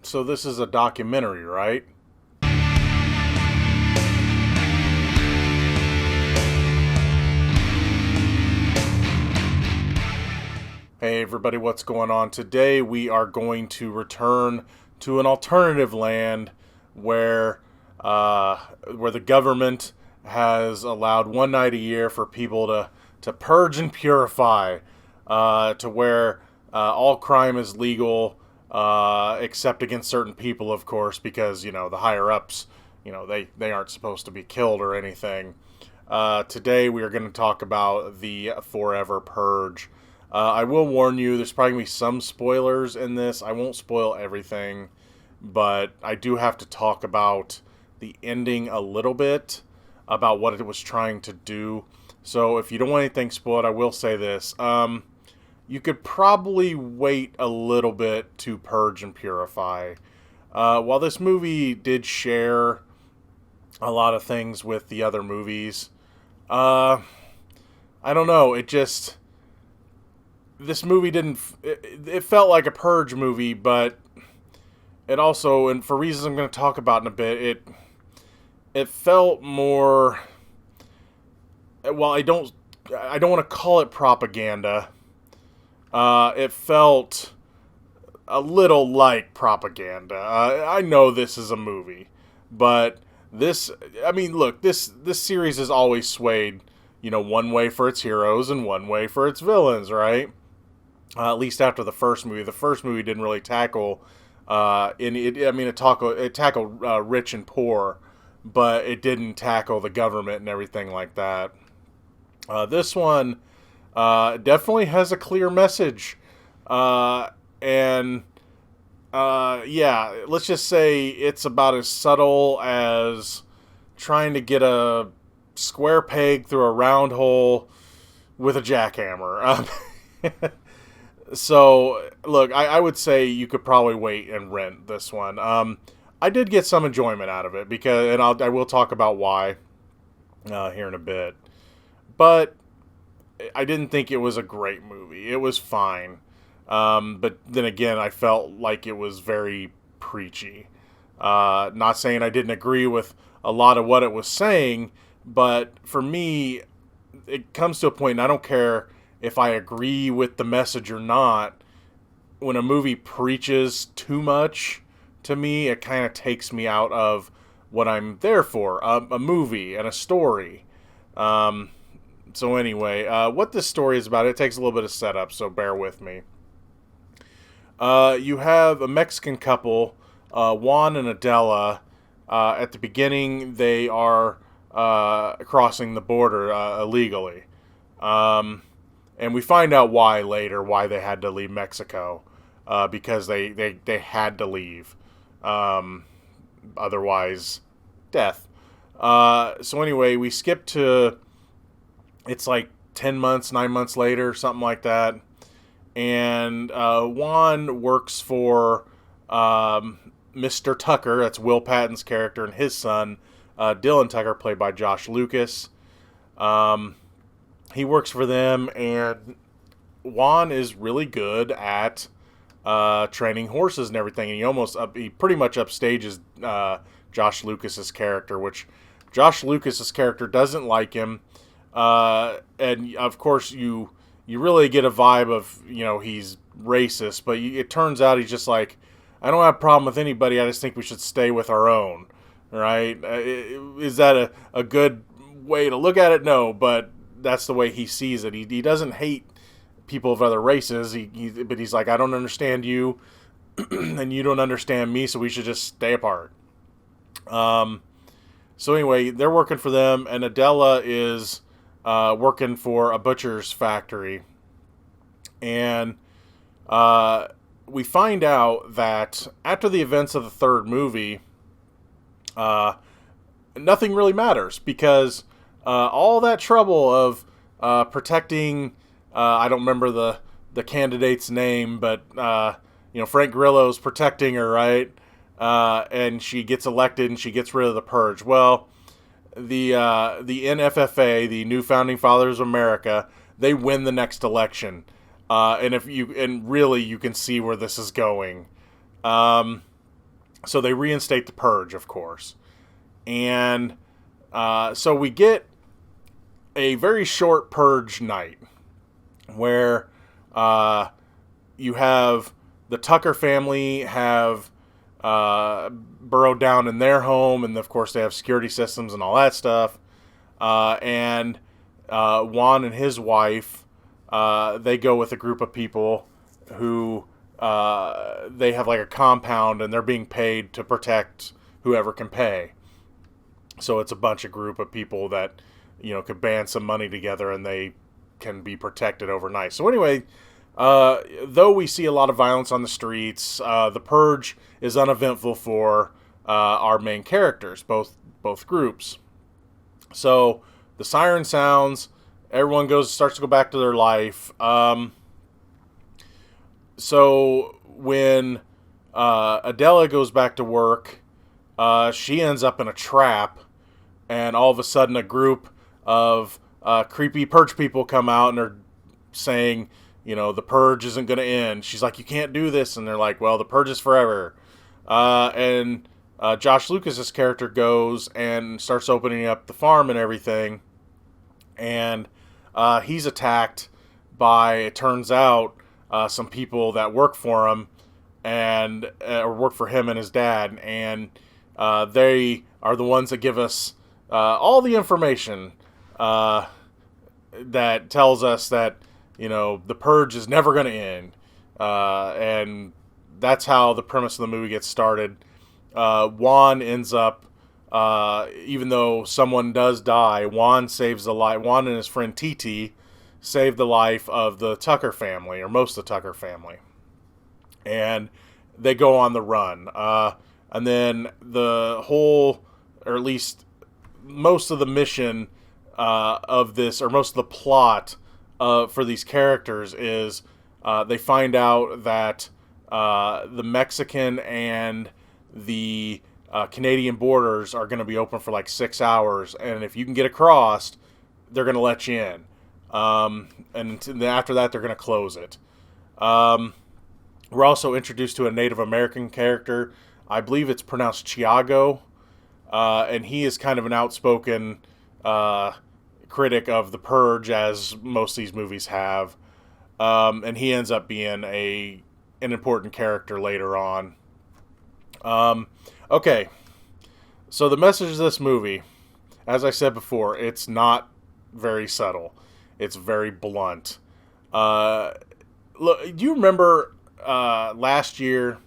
So this is a documentary, right? Hey everybody, what's going on? Today we are going to return to an alternative land where where the government has allowed one night a year for people to purge and purify, to where all crime is legal, except against certain people, of course, because the higher ups, they aren't supposed to be killed or anything. Today we are going to talk about the Forever Purge. I will warn you, there's probably going to be some spoilers in this. I won't spoil everything, but I do have to talk about the ending a little bit, about what it was trying to do. So if you don't want anything spoiled, I will say this. You could probably wait a little bit to purge and purify. While this movie did share a lot of things with the other movies, I don't know. This movie didn't. It felt like a purge movie, but it also, and for reasons I'm going to talk about in a bit, it felt more. Well, I don't want to call it propaganda. It felt a little like propaganda. I know this is a movie, but look, this series has always swayed, one way for its heroes and one way for its villains, right? At least after the first movie. The first movie didn't really tackle, it tackled rich and poor, but it didn't tackle the government and everything like that. This one definitely has a clear message, and yeah, let's just say it's about as subtle as trying to get a square peg through a round hole with a jackhammer. So, look, I would say you could probably wait and rent this one. I did get some enjoyment out of it and I will talk about why here in a bit. But I didn't think it was a great movie. It was fine. But then again, I felt like it was very preachy. Not saying I didn't agree with a lot of what it was saying, but for me, it comes to a point, and I don't care if I agree with the message or not. When a movie preaches too much, to me, it kind of takes me out of what I'm there for, a movie and a story. So anyway, what this story is about, it takes a little bit of setup, so bear with me. You have a Mexican couple, Juan and Adela. At the beginning, they are crossing the border illegally. And we find out why later, why they had to leave Mexico. Because they had to leave. Otherwise, death. So anyway, we skip to, it's like 10 months, 9 months later, something like that. And Juan works for Mr. Tucker, that's Will Patton's character, and his son, Dylan Tucker, played by Josh Lucas. He works for them, and Juan is really good at training horses and everything, and he pretty much upstages Josh Lucas's character, which Josh Lucas's character doesn't like him, and of course you really get a vibe of he's racist, but it turns out he's just like, I don't have a problem with anybody, I just think we should stay with our own, right? Is that a good way to look at it? No, but that's the way he sees it. He doesn't hate people of other races, but he's like, I don't understand you, and you don't understand me, so we should just stay apart. So anyway, they're working for them, and Adela is working for a butcher's factory. And we find out that after the events of the third movie, nothing really matters, because all that trouble of protecting, I don't remember the candidate's name, but Frank Grillo's protecting her, right? And she gets elected and she gets rid of the purge. Well, the NFFA, the New Founding Fathers of America, they win the next election, and really you can see where this is going. So they reinstate the purge, of course. And so we get a very short purge night where you have the Tucker family have burrowed down in their home, and of course they have security systems and all that stuff. And Juan and his wife, they go with a group of people who they have like a compound, and they're being paid to protect whoever can pay. So it's a group of people that, could band some money together, and they can be protected overnight. So anyway, though we see a lot of violence on the streets, the purge is uneventful for our main characters, both groups. So the siren sounds, everyone starts to go back to their life. So when Adela goes back to work, she ends up in a trap, and all of a sudden a group of creepy purge people come out, and they're saying, the purge isn't going to end. She's like, you can't do this. And they're like, well, the purge is forever. And Josh Lucas's character goes and starts opening up the farm and everything. And he's attacked by, it turns out, some people that work for him or work for him and his dad. And they are the ones that give us all the information that tells us that, the purge is never going to end. And that's how the premise of the movie gets started. Juan ends up, even though someone does die, Juan saves the life. Juan and his friend Titi save the life of the Tucker family, or most of the Tucker family. And they go on the run. And then the whole, or at least most of the mission of this, or most of the plot for these characters is they find out that the Mexican and the Canadian borders are going to be open for like 6 hours, and if you can get across, they're going to let you in. And then after that, they're going to close it. We're also introduced to a Native American character. I believe it's pronounced Chiago, and he is kind of an outspoken critic of the purge, as most of these movies have. And he ends up being an important character later on. Okay, so the message of this movie, as I said before, it's not very subtle. It's very blunt. Look, do you remember last year,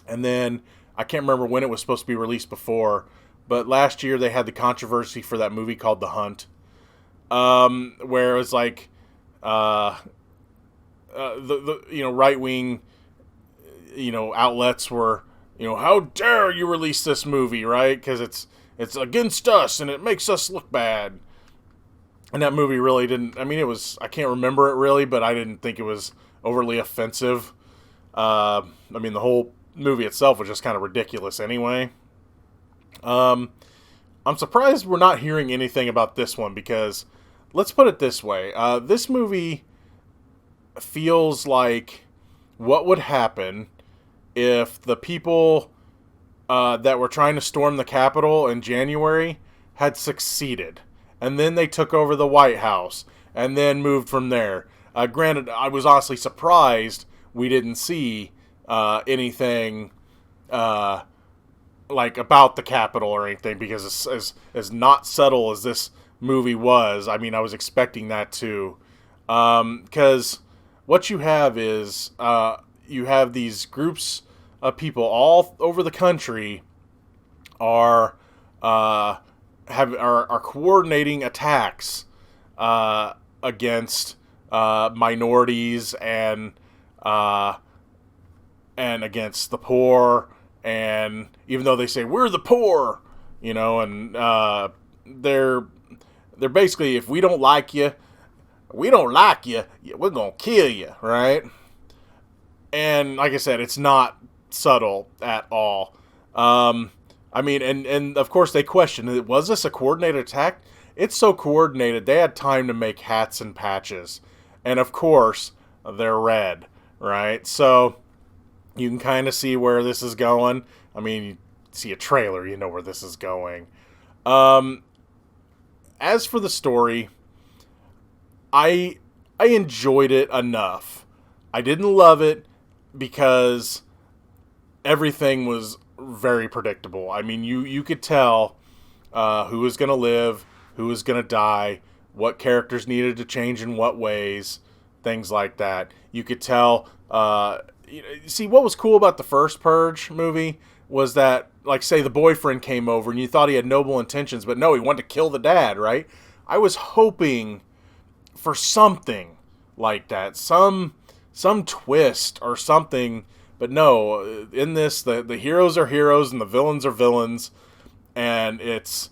and then I can't remember when it was supposed to be released before, but last year they had the controversy for that movie called The Hunt, where it was like the right wing outlets were how dare you release this movie, right? Because it's against us and it makes us look bad. And that movie really didn't. I mean, it was. I can't remember it really, but I didn't think it was overly offensive. I mean, the whole movie itself was just kind of ridiculous anyway. I'm surprised we're not hearing anything about this one, because let's put it this way. This movie feels like what would happen if the people that were trying to storm the Capitol in January had succeeded. And then they took over the White House and then moved from there. Granted, I was honestly surprised we didn't see anything like about the Capitol or anything, because as not subtle as this movie was, I mean, I was expecting that too. Because what you have is you have these groups of people all over the country are coordinating attacks against minorities and against the poor. And even though they say we're the poor, and they're basically, if we don't like you, we're gonna kill you, right? And like I said, it's not subtle at all. I mean, and of course they question, was this a coordinated attack? It's so coordinated, they had time to make hats and patches. And of course, they're red, right? So You can kind of see where this is going. I mean, you see a trailer, you know where this is going. Um, as for the story, I I enjoyed it enough. I didn't love it because everything was very predictable. I mean, you could tell who was going to live, who was going to die, what characters needed to change in what ways, things like that. You could tell. See, what was cool about the first Purge movie was that, like, say the boyfriend came over and you thought he had noble intentions, but no, he wanted to kill the dad, right? I was hoping for something like that, some twist or something. But no, in this, the heroes are heroes and the villains are villains, and it's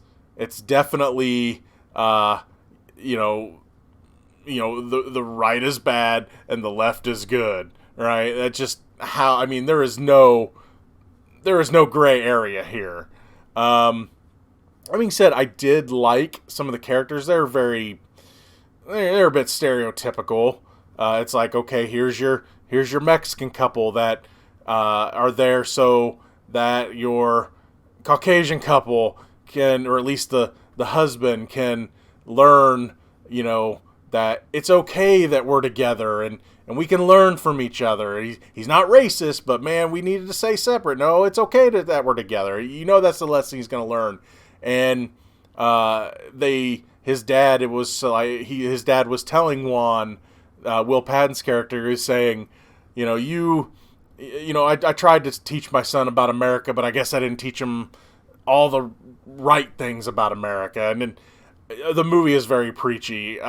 definitely you know the right is bad and the left is good, right? That's just how, I mean, there is no gray area here. That being said, I did like some of the characters. They're a bit stereotypical. It's like, okay, here's your Mexican couple that are there so that your Caucasian couple can, or at least the husband can learn, that it's okay that we're together and we can learn from each other. He's not racist, but man, we needed to stay separate. No, it's okay that we're together. That's the lesson he's going to learn. And his dad was telling Juan, Will Patton's character, is saying, I tried to teach my son about America, but I guess I didn't teach him all the right things about America. And then the movie is very preachy.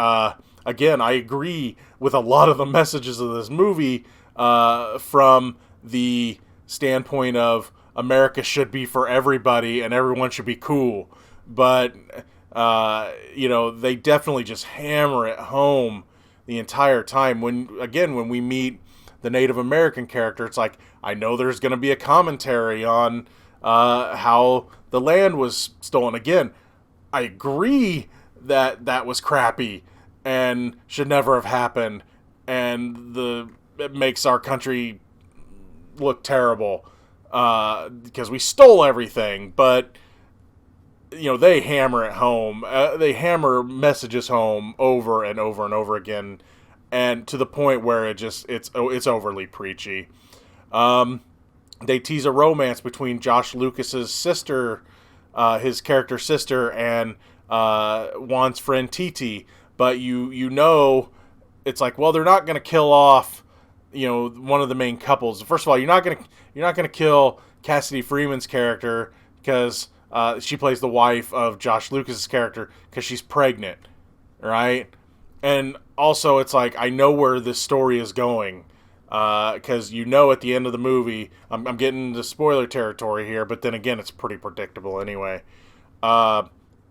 Again, I agree with a lot of the messages of this movie from the standpoint of America should be for everybody and everyone should be cool. But, they definitely just hammer it home the entire time. When we meet the Native American character, it's like, I know there's going to be a commentary on how the land was stolen. Again, I agree that was crappy and should never have happened, and it makes our country look terrible because we stole everything. But they hammer it home. They hammer messages home over and over and over again, and to the point where it's overly preachy. They tease a romance between Josh Lucas's sister, his character's sister, and Juan's friend Titi. But it's like, well, they're not going to kill off one of the main couples. First of all, you're not going to kill Cassidy Freeman's character because she plays the wife of Josh Lucas's character because she's pregnant, right? And also, it's like, I know where this story is going because at the end of the movie, I'm getting into spoiler territory here, but then again, it's pretty predictable anyway.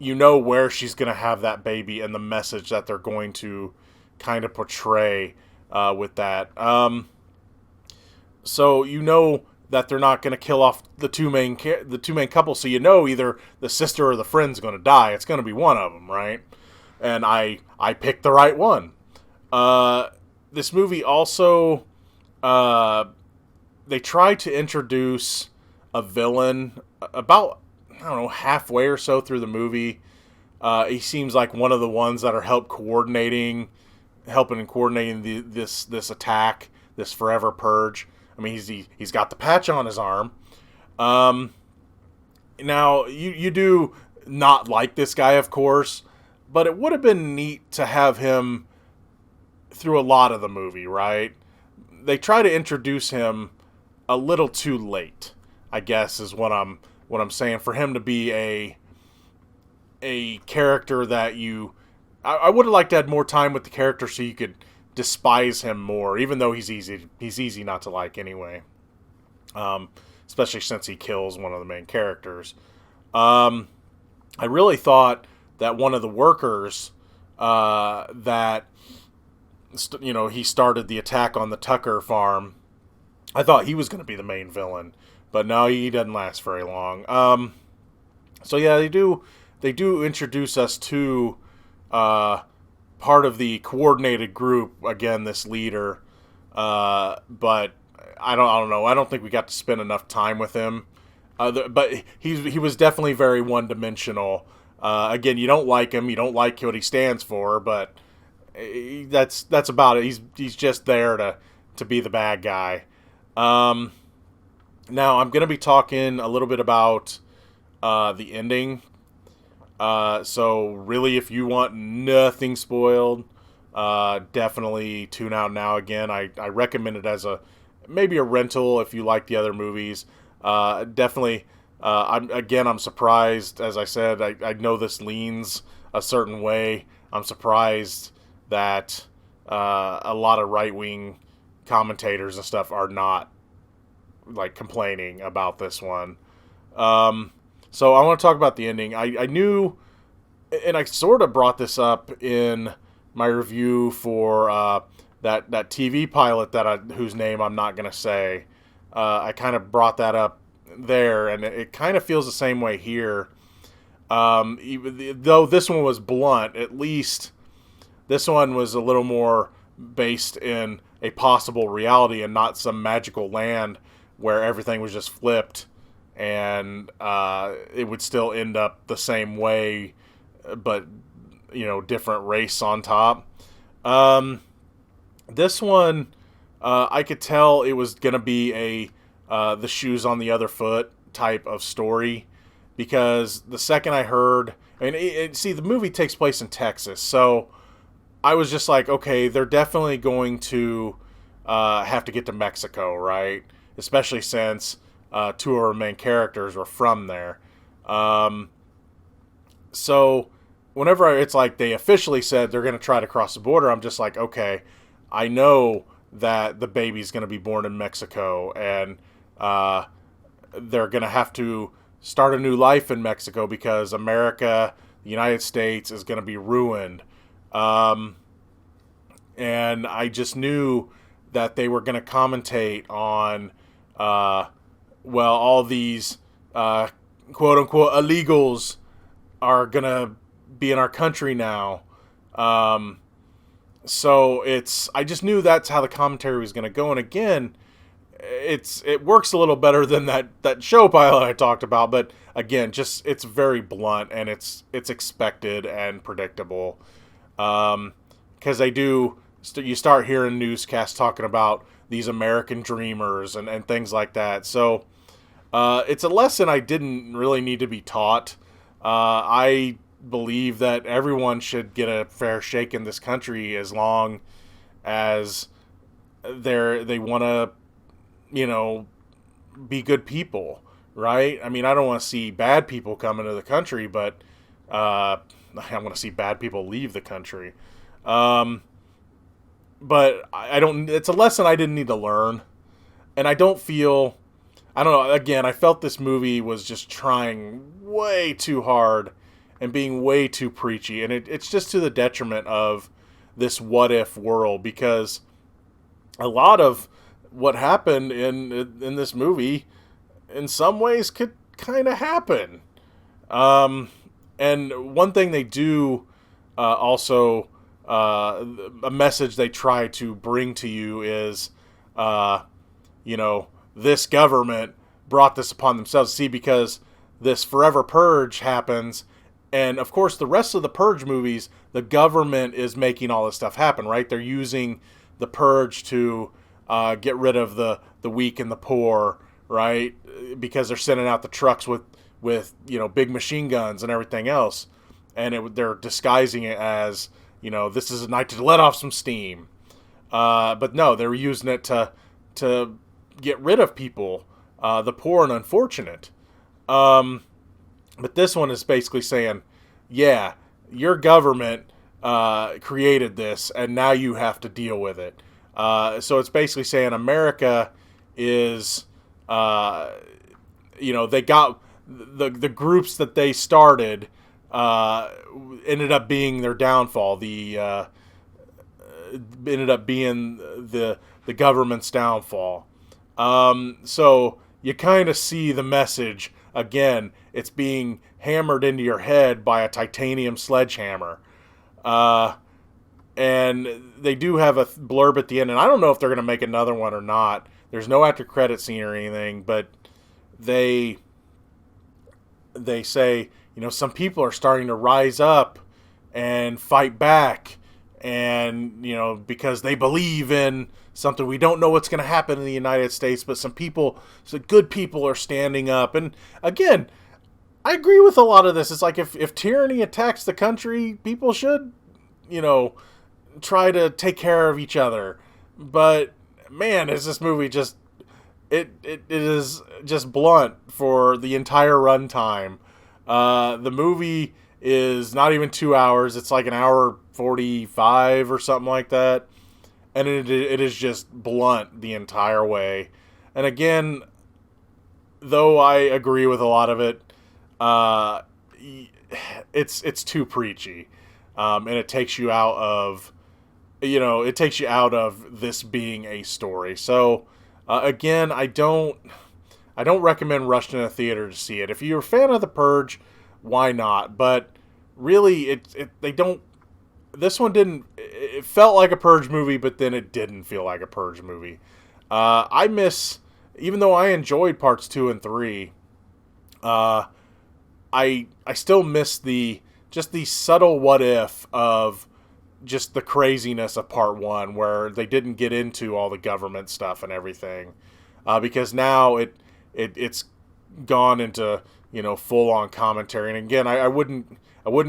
Where she's going to have that baby and the message that they're going to kind of portray with that. So that they're not going to kill off the two main couples. So either the sister or the friend's going to die. It's going to be one of them, right? And I picked the right one. This movie also, they tried to introduce a villain about, I don't know, halfway or so through the movie. He seems like one of the ones that are helping coordinating this attack, this Forever Purge. I mean, he's got the patch on his arm. Now, you do not like this guy, of course, but it would have been neat to have him through a lot of the movie, right? They try to introduce him a little too late, I guess, is what I'm saying. For him to be a character that I would have liked to have more time with the character so you could despise him more, even though he's easy not to like anyway. Especially since he kills one of the main characters. I really thought that one of the workers that he started the attack on the Tucker farm, I thought he was going to be the main villain, but no, he doesn't last very long. So yeah, they do introduce us to part of the coordinated group, again, this leader, but I don't know. I don't think we got to spend enough time with him. But he was definitely very one dimensional. Again, you don't like him, you don't like what he stands for, but that's about it. He's just there to be the bad guy. Now I'm gonna be talking a little bit about the ending. So really, if you want nothing spoiled, definitely tune out now. Again, I recommend it as maybe a rental if you like the other movies. Definitely. I'm surprised. As I said, I know this leans a certain way. I'm surprised that a lot of right wing commentators and stuff are not like complaining about this one. So I want to talk about the ending. I knew, and I sort of brought this up in my review for that TV pilot whose name I'm not going to say. I kind of brought that up there, and it kind of feels the same way here. Though this one was blunt, at least this one was a little more based in a possible reality and not some magical land where everything was just flipped and it would still end up the same way, but different race on top. This one, I could tell it was gonna be the shoes on the other foot type of story, because the second I heard, see, the movie takes place in Texas, so I was just like, okay, they're definitely going to have to get to Mexico, right? Especially since two of our main characters were from there. So whenever it's like they officially said they're going to try to cross the border, I'm just like, okay, I know that the baby's going to be born in Mexico, and they're going to have to start a new life in Mexico because America, the United States, is going to be ruined. And I just knew that they were going to commentate on, all these quote-unquote illegals are going to be in our country now. So I just knew that's how the commentary was going to go. And again, it works a little better than that show pilot I talked about. But again, just it's very blunt and it's expected and predictable. Because you start hearing newscasts talking about these American dreamers and things like that. So it's a lesson I didn't really need to be taught. I believe that everyone should get a fair shake in this country as long as they want to, be good people, right? I mean, I don't want to see bad people come into the country, but I want to see bad people leave the country. But I don't. It's a lesson I didn't need to learn, and I don't know. Again, I felt this movie was just trying way too hard and being way too preachy, and it's just to the detriment of this what if world, because a lot of what happened in this movie in some ways could kind of happen. And one thing they do also, a message they try to bring to you is, this government brought this upon themselves. See, because this Forever Purge happens, and of course the rest of the Purge movies, the government is making all this stuff happen, right? They're using the Purge to get rid of the weak and the poor, right? Because they're sending out the trucks with big machine guns and everything else, and they're disguising it as, this is a night to let off some steam. But no, they're using it to get rid of people, the poor and unfortunate. But this one is basically saying, yeah, your government created this, and now you have to deal with it. So it's basically saying America is, they got the groups that they started ended up being their downfall. Ended up being the government's downfall. So you kind of see the message. Again, it's being hammered into your head by a titanium sledgehammer. And they do have a blurb at the end, and I don't know if they're going to make another one or not. there's no after credit scene or anything, but they say, some people are starting to rise up and fight back, and because they believe in something. We don't know what's going to happen in the United States, but some good people are standing up. And again, I agree with a lot of this. It's like if tyranny attacks the country, people should, try to take care of each other. But man, is this movie just it is just blunt for the entire runtime. The movie is not even 2 hours. It's like an hour 45 or something like that. And it is just blunt the entire way. And again, though I agree with a lot of it, it's too preachy. And it takes you out of, this being a story. So, again, I don't recommend rushing to a theater to see it. If you're a fan of The Purge, why not? But really, this one didn't. It felt like a Purge movie, but then it didn't feel like a Purge movie. Even though I enjoyed parts 2 and 3, I still miss the subtle what if of just the craziness of part 1, where they didn't get into all the government stuff and everything, because now it's gone into full on commentary. And again, I wouldn't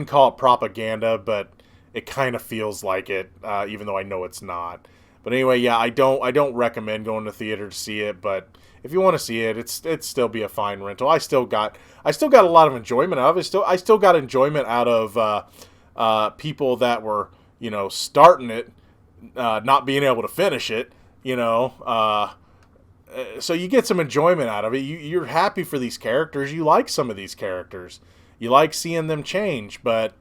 call it propaganda, but it kind of feels like it, even though I know it's not. But anyway, yeah, I don't recommend going to theater to see it, but if you want to see it, it'd still be a fine rental. I still got a lot of enjoyment out of it. I still got enjoyment out of people that were starting it, not being able to finish it. So you get some enjoyment out of it. You're happy for these characters. You like some of these characters. You like seeing them change, but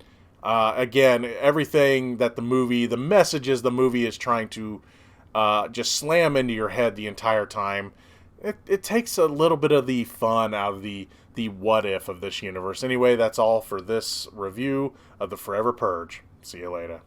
again, everything that the messages the movie is trying to just slam into your head the entire time, it takes a little bit of the fun out of the what if of this universe. Anyway, that's all for this review of the Forever Purge. See you later.